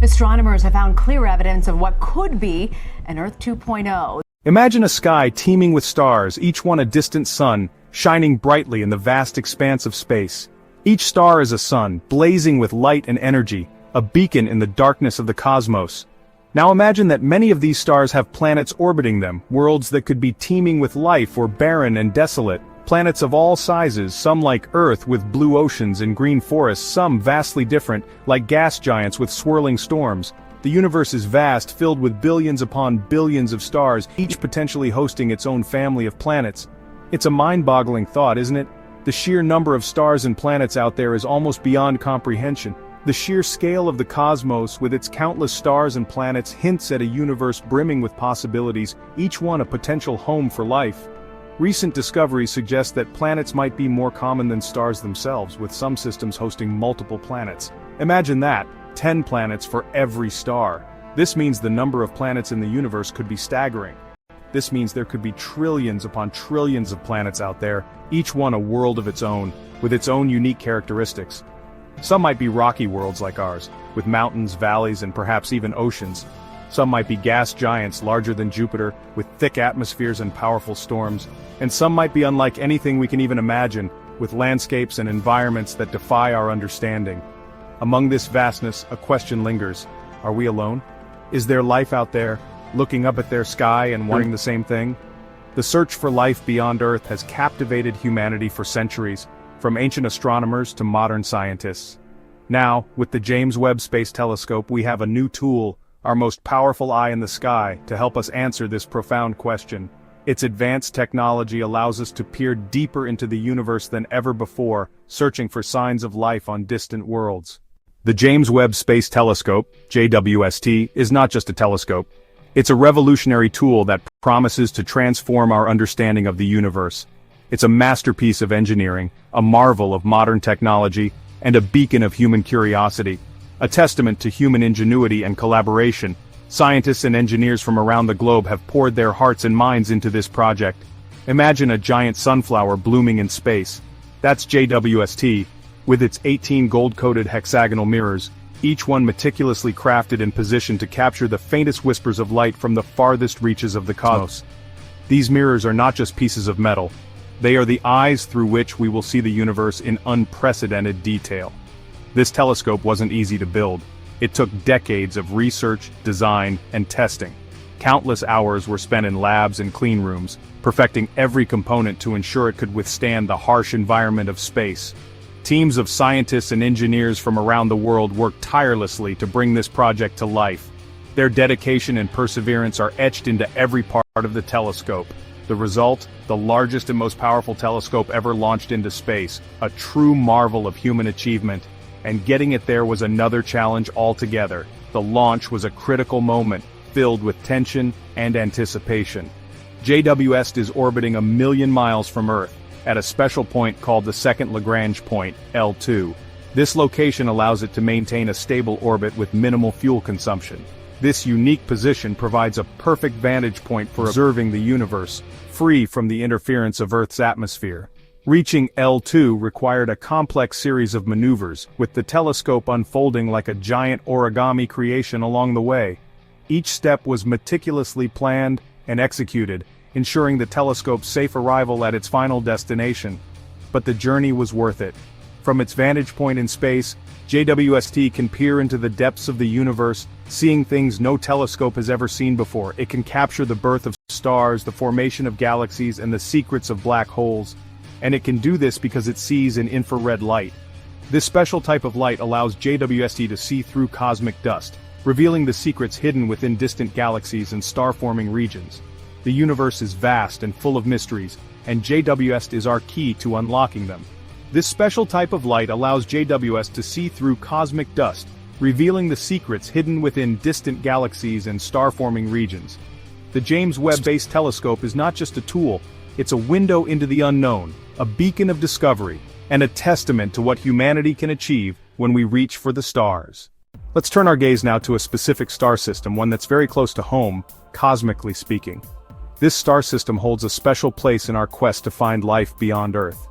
Astronomers have found clear evidence of what could be an Earth 2.0. Imagine a sky teeming with stars, each one a distant sun, shining brightly in the vast expanse of space. Each star is a sun, blazing with light and energy, a beacon in the darkness of the cosmos. Now imagine that many of these stars have planets orbiting them, worlds that could be teeming with life or barren and desolate. Planets of all sizes, some like Earth with blue oceans and green forests, some vastly different, like gas giants with swirling storms. The universe is vast, filled with billions upon billions of stars, each potentially hosting its own family of planets. It's a mind-boggling thought, isn't it? The sheer number of stars and planets out there is almost beyond comprehension. The sheer scale of the cosmos, with its countless stars and planets, hints at a universe brimming with possibilities, each one a potential home for life. Recent discoveries suggest that planets might be more common than stars themselves, with some systems hosting multiple planets. Imagine that, 10 planets for every star. This means the number of planets in the universe could be staggering. This means there could be trillions upon trillions of planets out there, each one a world of its own, with its own unique characteristics. Some might be rocky worlds like ours, with mountains, valleys, and perhaps even oceans. Some might be gas giants larger than Jupiter, with thick atmospheres and powerful storms. And some might be unlike anything we can even imagine, with landscapes and environments that defy our understanding. Among this vastness, a question lingers. Are we alone? Is there life out there, looking up at their sky and wanting the same thing? The search for life beyond Earth has captivated humanity for centuries, from ancient astronomers to modern scientists. Now, with the James Webb Space Telescope, we have a new tool, our most powerful eye in the sky, to help us answer this profound question. Its advanced technology allows us to peer deeper into the universe than ever before, searching for signs of life on distant worlds. The James Webb Space Telescope, JWST, is not just a telescope. It's a revolutionary tool that promises to transform our understanding of the universe. It's a masterpiece of engineering, a marvel of modern technology, and a beacon of human curiosity. A testament to human ingenuity and collaboration, scientists and engineers from around the globe have poured their hearts and minds into this project. Imagine a giant sunflower blooming in space. That's JWST, with its 18 gold-coated hexagonal mirrors, each one meticulously crafted and positioned to capture the faintest whispers of light from the farthest reaches of the cosmos. These mirrors are not just pieces of metal. They are the eyes through which we will see the universe in unprecedented detail. This telescope wasn't easy to build. It took decades of research, design, and testing. Countless hours were spent in labs and clean rooms, perfecting every component to ensure it could withstand the harsh environment of space. Teams of scientists and engineers from around the world worked tirelessly to bring this project to life. Their dedication and perseverance are etched into every part of the telescope. The result, the largest and most powerful telescope ever launched into space, a true marvel of human achievement. And getting it there was another challenge altogether. The launch was a critical moment, filled with tension and anticipation. JWST is orbiting 1 million miles from Earth, at a special point called the second Lagrange point, L2. This location allows it to maintain a stable orbit with minimal fuel consumption. This unique position provides a perfect vantage point for observing the universe, free from the interference of Earth's atmosphere. Reaching L2 required a complex series of maneuvers, with the telescope unfolding like a giant origami creation along the way. Each step was meticulously planned and executed, ensuring the telescope's safe arrival at its final destination. But the journey was worth it. From its vantage point in space, JWST can peer into the depths of the universe, seeing things no telescope has ever seen before. It can capture the birth of stars, the formation of galaxies, and the secrets of black holes. And it can do this because it sees in infrared light. This special type of light allows JWST to see through cosmic dust, revealing the secrets hidden within distant galaxies and star-forming regions. The universe is vast and full of mysteries, and JWST is our key to unlocking them. This special type of light allows JWST to see through cosmic dust, revealing the secrets hidden within distant galaxies and star-forming regions. The James Webb Space Telescope is not just a tool, it's a window into the unknown, a beacon of discovery, and a testament to what humanity can achieve when we reach for the stars. Let's turn our gaze now to a specific star system, one that's very close to home, cosmically speaking. This star system holds a special place in our quest to find life beyond Earth.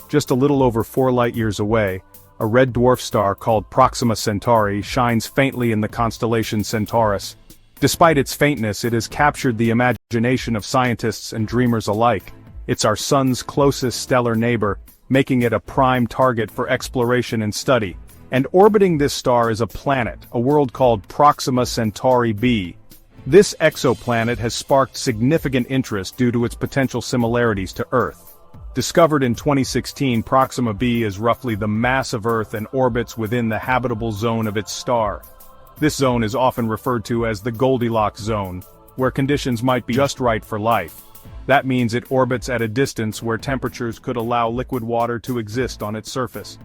Just a little over 4 light-years away, a red dwarf star called Proxima Centauri shines faintly in the constellation Centaurus. Despite its faintness, it has captured the imagination of scientists and dreamers alike. It's our sun's closest stellar neighbor, making it a prime target for exploration and study. And orbiting this star is a planet, a world called Proxima Centauri b. This exoplanet has sparked significant interest due to its potential similarities to Earth. Discovered in 2016, Proxima b is roughly the mass of Earth and orbits within the habitable zone of its star. This zone is often referred to as the Goldilocks zone, where conditions might be just right for life. That means it orbits at a distance where temperatures could allow liquid water to exist on its surface.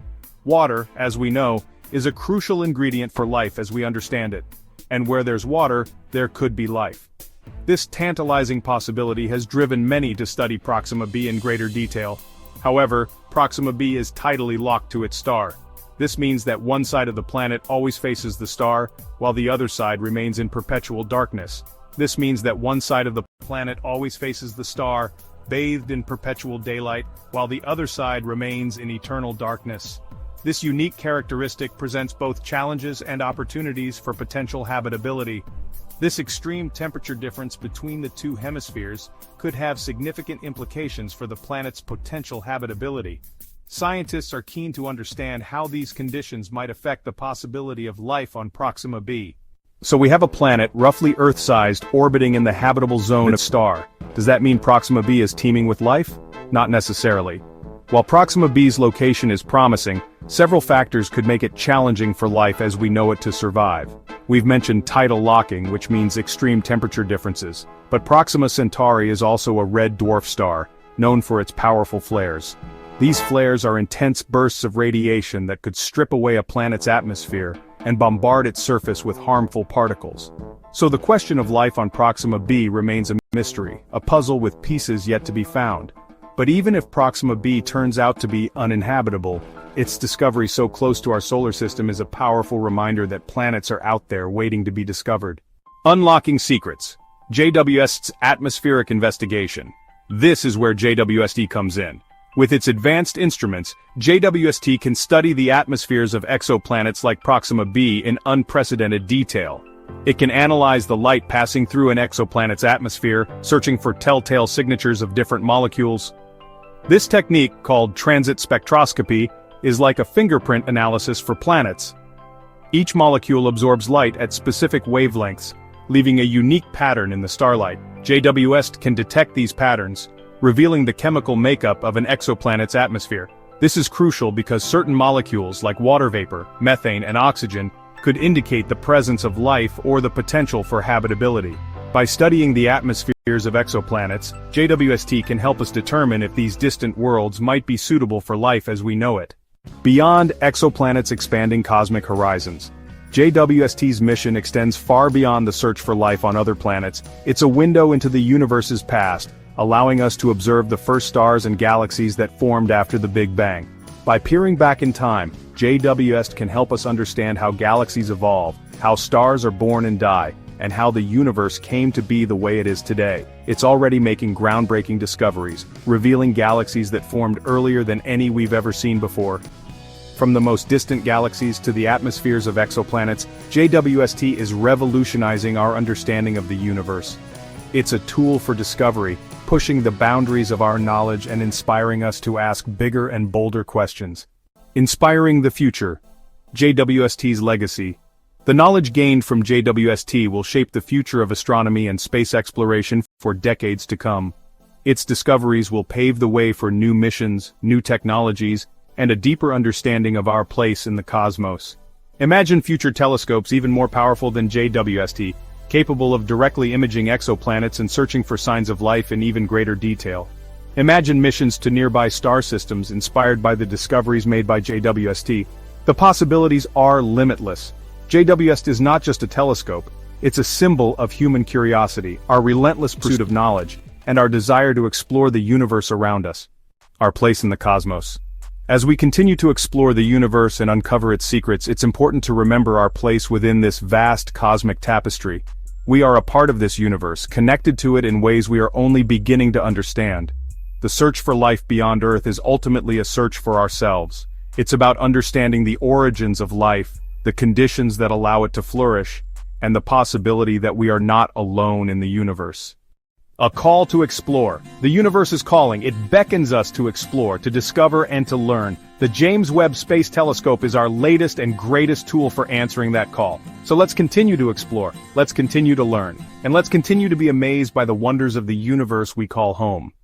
Water, as we know, is a crucial ingredient for life as we understand it. And where there's water, there could be life. This tantalizing possibility has driven many to study Proxima b in greater detail. However, Proxima b is tidally locked to its star. This means that one side of the planet always faces the star, while the other side remains in perpetual darkness. This means that one side of the planet always faces the star, bathed in perpetual daylight, while the other side remains in eternal darkness. This unique characteristic presents both challenges and opportunities for potential habitability. This extreme temperature difference between the two hemispheres could have significant implications for the planet's potential habitability. Scientists are keen to understand how these conditions might affect the possibility of life on Proxima b. So we have a planet roughly Earth-sized orbiting in the habitable zone of a star. Does that mean Proxima b is teeming with life? Not necessarily. While Proxima b's location is promising, several factors could make it challenging for life as we know it to survive. We've mentioned tidal locking, which means extreme temperature differences. But Proxima Centauri is also a red dwarf star, known for its powerful flares. These flares are intense bursts of radiation that could strip away a planet's atmosphere and bombard its surface with harmful particles. So the question of life on Proxima b remains a mystery, a puzzle with pieces yet to be found. But even if Proxima b turns out to be uninhabitable, its discovery so close to our solar system is a powerful reminder that planets are out there waiting to be discovered. Unlocking secrets. JWST's atmospheric investigation. This is where JWST comes in. With its advanced instruments, JWST can study the atmospheres of exoplanets like Proxima b in unprecedented detail. It can analyze the light passing through an exoplanet's atmosphere, searching for telltale signatures of different molecules. This technique, called transit spectroscopy, is like a fingerprint analysis for planets. Each molecule absorbs light at specific wavelengths, leaving a unique pattern in the starlight. JWST can detect these patterns, revealing the chemical makeup of an exoplanet's atmosphere. This is crucial because certain molecules like water vapor, methane, and oxygen could indicate the presence of life or the potential for habitability. By studying the atmospheres of exoplanets, JWST can help us determine if these distant worlds might be suitable for life as we know it. Beyond exoplanets' expanding cosmic horizons, JWST's mission extends far beyond the search for life on other planets. It's a window into the universe's past, allowing us to observe the first stars and galaxies that formed after the Big Bang. By peering back in time, JWST can help us understand how galaxies evolve, how stars are born and die, and how the universe came to be the way it is today. It's already making groundbreaking discoveries, revealing galaxies that formed earlier than any we've ever seen before. From the most distant galaxies to the atmospheres of exoplanets, JWST is revolutionizing our understanding of the universe. It's a tool for discovery, pushing the boundaries of our knowledge and inspiring us to ask bigger and bolder questions. Inspiring the future. JWST's legacy. The knowledge gained from JWST will shape the future of astronomy and space exploration for decades to come. Its discoveries will pave the way for new missions, new technologies, and a deeper understanding of our place in the cosmos. Imagine future telescopes even more powerful than JWST, capable of directly imaging exoplanets and searching for signs of life in even greater detail. Imagine missions to nearby star systems inspired by the discoveries made by JWST. The possibilities are limitless. JWST is not just a telescope, it's a symbol of human curiosity, our relentless pursuit of knowledge, and our desire to explore the universe around us. Our place in the cosmos. As we continue to explore the universe and uncover its secrets, it's important to remember our place within this vast cosmic tapestry. We are a part of this universe, connected to it in ways we are only beginning to understand. The search for life beyond Earth is ultimately a search for ourselves. It's about understanding the origins of life, the conditions that allow it to flourish, and the possibility that we are not alone in the universe. A call to explore. The universe is calling. It beckons us to explore, to discover, and to learn. The James Webb Space Telescope is our latest and greatest tool for answering that call. So let's continue to explore, let's continue to learn, and let's continue to be amazed by the wonders of the universe we call home.